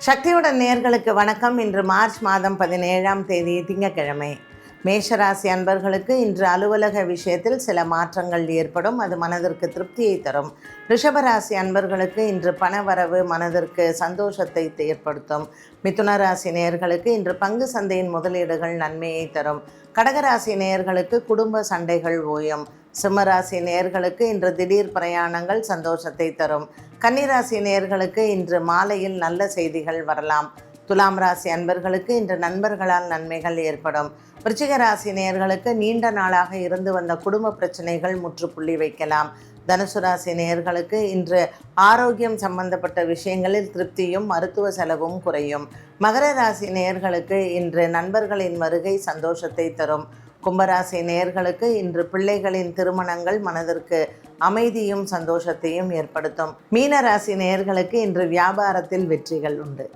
சக்தியுடன் நேயர்களுக்கு வணக்கம். இன்று மார்ச் மாதம் 17ஆம் தேதி திங்கட்கிழமை. மேஷராசி அன்பர்களுக்கு இன்று அலுவலக விஷயத்தில் சில மாற்றங்கள் ஏற்படும். அது மனதிற்கு திருப்தியை தரும். ரிஷபராசி அன்பர்களுக்கு இன்று பணவரவு மனதிற்கு சந்தோஷத்தை ஏற்படுத்தும். மிதுன ராசி நேயர்களுக்கு இன்று பங்கு சந்தையின் முதலீடுகள் நன்மையை தரும். கடகராசி நேயர்களுக்கு குடும்ப சண்டைகள் ஓயும். சிம்மராசி நேயர்களுக்கு இன்று திடீர் பிரயாணங்கள் சந்தோஷத்தை தரும். கன்னிராசி நேயர்களுக்கு இன்று மாலையில் நல்ல செய்திகள் வரலாம். துலாம் ராசி அன்பர்களுக்கு இன்று நண்பர்களால் நன்மைகள் ஏற்படும். விருச்சிக ராசி நேயர்களுக்கு நீண்ட நாளாக இருந்து வந்த குடும்ப பிரச்சனைகள் முற்றுப்புள்ளி வைக்கலாம். தனுசு ராசி நேயர்களுக்கு இன்று ஆரோக்கியம் சம்பந்தப்பட்ட விஷயங்களில் திருப்தியும் மருத்துவ செலவும் குறையும். மகர ராசி நேயர்களுக்கு இன்று நண்பர்களின் வருகை சந்தோஷத்தை தரும். கும்பராசி நேயர்களுக்கு இன்று பிள்ளைகளின் திருமணங்கள் மனதிற்கு அமைதியும் சந்தோஷத்தையும் ஏற்படுத்தும். மீனராசி நேயர்களுக்கு இன்று வியாபாரத்தில் வெற்றிகள் உண்டு.